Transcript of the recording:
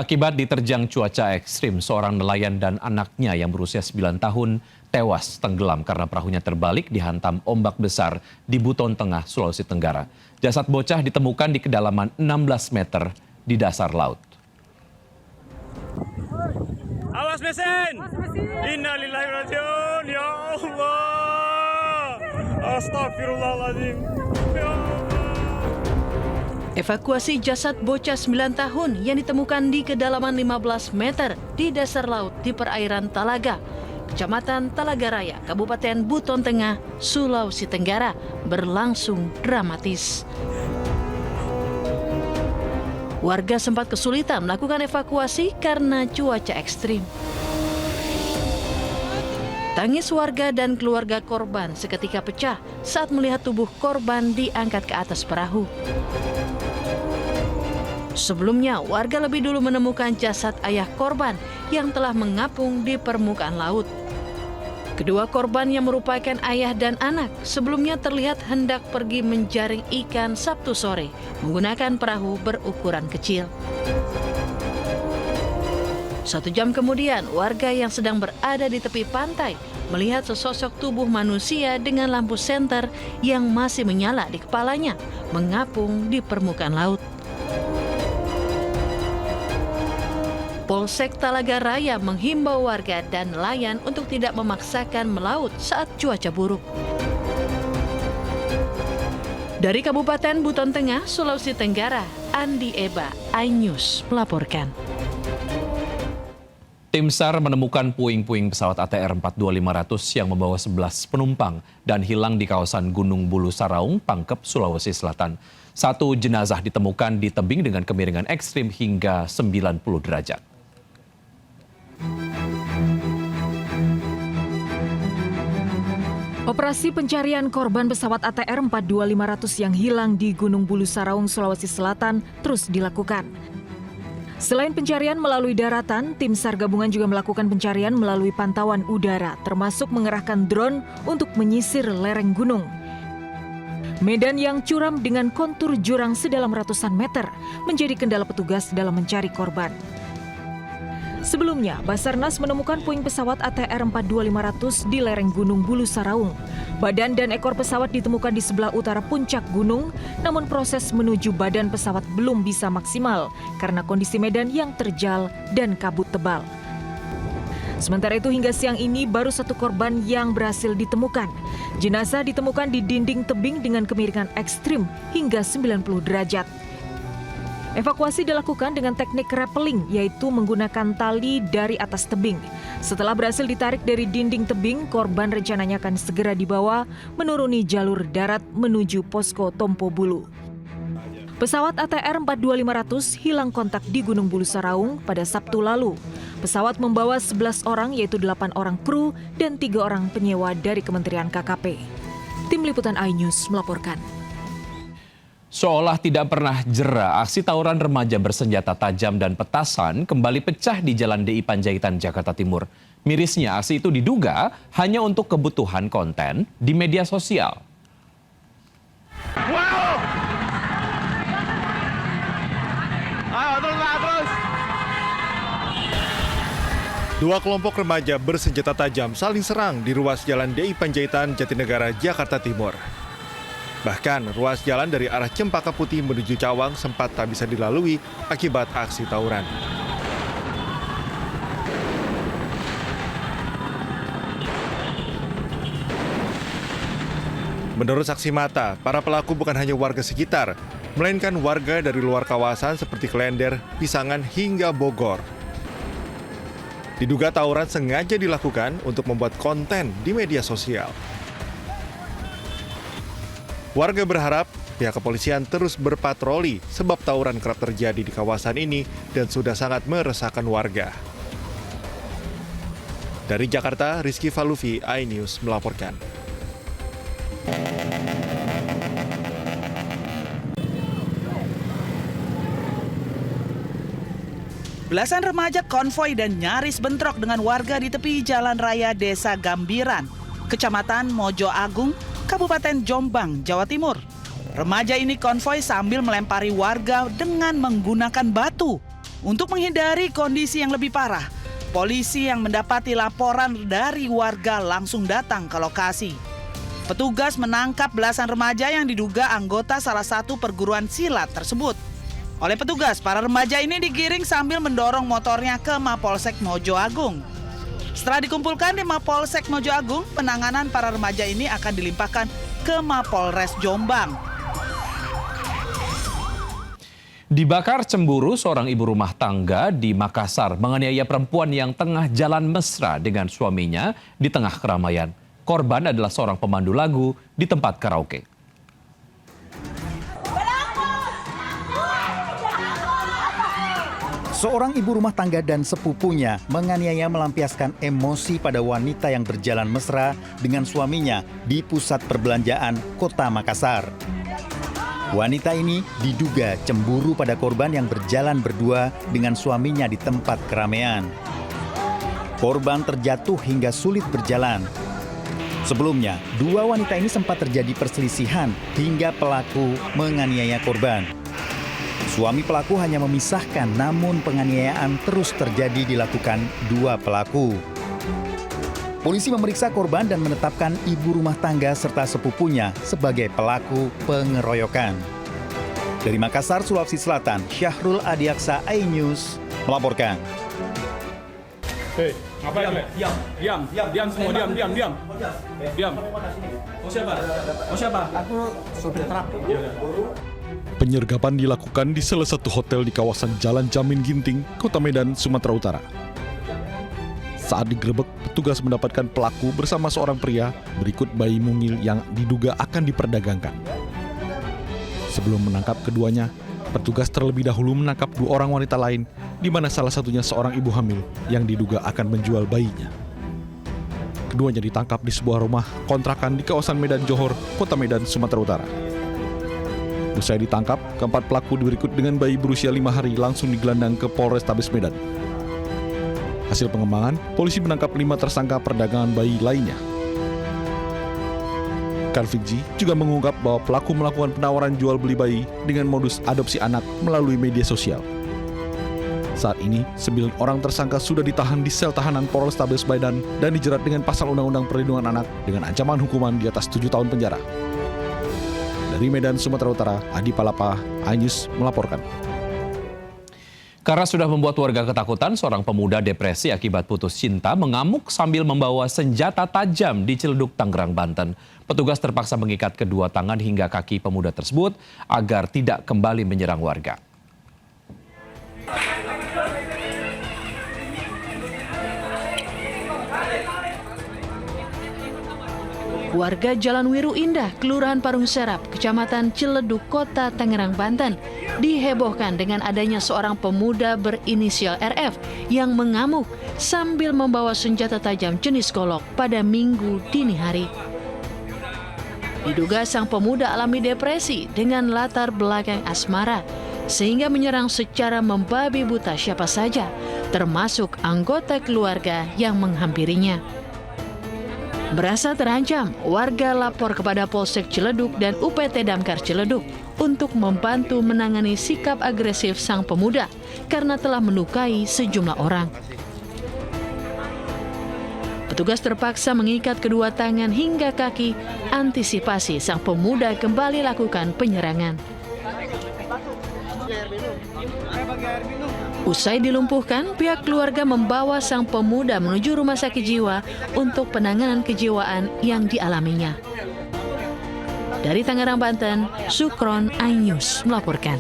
Akibat diterjang cuaca ekstrim, seorang nelayan dan anaknya yang berusia 9 tahun tewas tenggelam karena perahunya terbalik dihantam ombak besar di Buton Tengah, Sulawesi Tenggara. Jasad bocah ditemukan di kedalaman 16 meter di dasar laut. Awas mesin! Innalillahi wa inna ilaihi raji'un. Ya Allah! Astagfirullahaladzim. Ya Allah! Evakuasi jasad bocah 9 tahun yang ditemukan di kedalaman 15 meter di dasar laut di perairan Talaga, Kecamatan Talaga Raya, Kabupaten Buton Tengah, Sulawesi Tenggara, berlangsung dramatis. Warga sempat kesulitan melakukan evakuasi karena cuaca ekstrim. Tangis warga dan keluarga korban seketika pecah saat melihat tubuh korban diangkat ke atas perahu. Sebelumnya, warga lebih dulu menemukan jasad ayah korban yang telah mengapung di permukaan laut. Kedua korban yang merupakan ayah dan anak sebelumnya terlihat hendak pergi menjaring ikan Sabtu sore menggunakan perahu berukuran kecil. 1 jam kemudian, warga yang sedang berada di tepi pantai melihat sesosok tubuh manusia dengan lampu senter yang masih menyala di kepalanya mengapung di permukaan laut. Polsek Talaga Raya menghimbau warga dan nelayan untuk tidak memaksakan melaut saat cuaca buruk. Dari Kabupaten Buton Tengah, Sulawesi Tenggara, Andi Eba, iNews melaporkan. Tim SAR menemukan puing-puing pesawat ATR 42500 yang membawa 11 penumpang dan hilang di kawasan Gunung Bulu Saraung, Pangkep, Sulawesi Selatan. 1 jenazah ditemukan di tebing dengan kemiringan ekstrim hingga 90 derajat. Operasi pencarian korban pesawat ATR 42500 yang hilang di Gunung Bulu Saraung, Sulawesi Selatan terus dilakukan. Selain pencarian melalui daratan, tim SAR gabungan juga melakukan pencarian melalui pantauan udara, termasuk mengerahkan drone untuk menyisir lereng gunung. Medan yang curam dengan kontur jurang sedalam ratusan meter menjadi kendala petugas dalam mencari korban. Sebelumnya, Basarnas menemukan puing pesawat ATR 42500 di lereng Gunung Bulu Saraung. Badan dan ekor pesawat ditemukan di sebelah utara puncak gunung, namun proses menuju badan pesawat belum bisa maksimal karena kondisi medan yang terjal dan kabut tebal. Sementara itu hingga siang ini baru 1 korban yang berhasil ditemukan. Jenazah ditemukan di dinding tebing dengan kemiringan ekstrim hingga 90 derajat. Evakuasi dilakukan dengan teknik rappelling, yaitu menggunakan tali dari atas tebing. Setelah berhasil ditarik dari dinding tebing, korban rencananya akan segera dibawa menuruni jalur darat menuju posko Tompo Bulu. Pesawat ATR 42500 hilang kontak di Gunung Bulu Saraung pada Sabtu lalu. Pesawat membawa 11 orang, yaitu 8 orang kru dan 3 orang penyewa dari Kementerian KKP. Tim Liputan iNews melaporkan. Seolah tidak pernah jera, aksi tawuran remaja bersenjata tajam dan petasan kembali pecah di Jalan DI Panjaitan, Jakarta Timur. Mirisnya, aksi itu diduga hanya untuk kebutuhan konten di media sosial. Wow! Ayo, terus! 2 kelompok remaja bersenjata tajam saling serang di ruas Jalan DI Panjaitan, Jatinegara, Jakarta Timur. Bahkan, ruas jalan dari arah Cempaka Putih menuju Cawang sempat tak bisa dilalui akibat aksi tawuran. Menurut saksi mata, para pelaku bukan hanya warga sekitar, melainkan warga dari luar kawasan seperti Klender, Pisangan, hingga Bogor. Diduga tawuran sengaja dilakukan untuk membuat konten di media sosial. Warga berharap pihak kepolisian terus berpatroli sebab tawuran kerap terjadi di kawasan ini dan sudah sangat meresahkan warga. Dari Jakarta, Rizky Falufi, iNews melaporkan. Belasan remaja konvoi dan nyaris bentrok dengan warga di tepi jalan raya Desa Gambiran, Kecamatan Mojo Agung, Kabupaten Jombang, Jawa Timur. Remaja ini konvoi sambil melempari warga dengan menggunakan batu. Untuk menghindari kondisi yang lebih parah, polisi yang mendapati laporan dari warga langsung datang ke lokasi. Petugas menangkap belasan remaja yang diduga anggota salah satu perguruan silat tersebut. Oleh petugas, para remaja ini digiring sambil mendorong motornya ke Mapolsek Mojo Agung. Setelah dikumpulkan di Mapolsek Mojo Agung, penanganan para remaja ini akan dilimpahkan ke Mapolres Jombang. Dibakar cemburu, seorang ibu rumah tangga di Makassar menganiaya perempuan yang tengah jalan mesra dengan suaminya di tengah keramaian. Korban adalah seorang pemandu lagu di tempat karaoke. Seorang ibu rumah tangga dan sepupunya menganiaya melampiaskan emosi pada wanita yang berjalan mesra dengan suaminya di pusat perbelanjaan Kota Makassar. Wanita ini diduga cemburu pada korban yang berjalan berdua dengan suaminya di tempat keramaian. Korban terjatuh hingga sulit berjalan. Sebelumnya, dua wanita ini sempat terjadi perselisihan hingga pelaku menganiaya korban. Suami pelaku hanya memisahkan, namun penganiayaan terus terjadi dilakukan dua pelaku. Polisi memeriksa korban dan menetapkan ibu rumah tangga serta sepupunya sebagai pelaku pengeroyokan. Dari Makassar, Sulawesi Selatan, Syahrul Adiaksa, iNews melaporkan. Hei, ngapain? Diam semua, diam. Diam. Mau siapa? Aku sopir truk. Penyergapan dilakukan di salah satu hotel di kawasan Jalan Jamin Ginting, Kota Medan, Sumatera Utara. Saat digerebek, petugas mendapatkan pelaku bersama seorang pria berikut bayi mungil yang diduga akan diperdagangkan. Sebelum menangkap keduanya, petugas terlebih dahulu menangkap dua orang wanita lain, di mana salah satunya seorang ibu hamil yang diduga akan menjual bayinya. Keduanya ditangkap di sebuah rumah kontrakan di kawasan Medan Johor, Kota Medan, Sumatera Utara. Usai ditangkap, keempat pelaku berikut dengan bayi berusia 5 hari langsung digelandang ke Polrestabes Medan. Hasil pengembangan, polisi menangkap 5 tersangka perdagangan bayi lainnya. Karfidji juga mengungkap bahwa pelaku melakukan penawaran jual beli bayi dengan modus adopsi anak melalui media sosial. Saat ini, 9 orang tersangka sudah ditahan di sel tahanan Polrestabes Medan dan dijerat dengan pasal Undang-Undang Perlindungan Anak dengan ancaman hukuman di atas 7 tahun penjara. Dari Medan, Sumatera Utara, Adi Palapa, iNews melaporkan. Karena sudah membuat warga ketakutan, seorang pemuda depresi akibat putus cinta mengamuk sambil membawa senjata tajam di Ciledug, Tangerang, Banten. Petugas terpaksa mengikat kedua tangan hingga kaki pemuda tersebut agar tidak kembali menyerang warga. Warga Jalan Wiru Indah, Kelurahan Parung Serap, Kecamatan Ciledug, Kota Tangerang, Banten, dihebohkan dengan adanya seorang pemuda berinisial RF yang mengamuk sambil membawa senjata tajam jenis golok pada Minggu dini hari. Diduga sang pemuda alami depresi dengan latar belakang asmara, sehingga menyerang secara membabi buta siapa saja, termasuk anggota keluarga yang menghampirinya. Merasa terancam, warga lapor kepada Polsek Ciledug dan UPT Damkar Ciledug untuk membantu menangani sikap agresif sang pemuda karena telah melukai sejumlah orang. Petugas terpaksa mengikat kedua tangan hingga kaki, antisipasi sang pemuda kembali lakukan penyerangan. Usai dilumpuhkan, pihak keluarga membawa sang pemuda menuju rumah sakit jiwa untuk penanganan kejiwaan yang dialaminya. Dari Tangerang, Banten, Sukron, iNews melaporkan.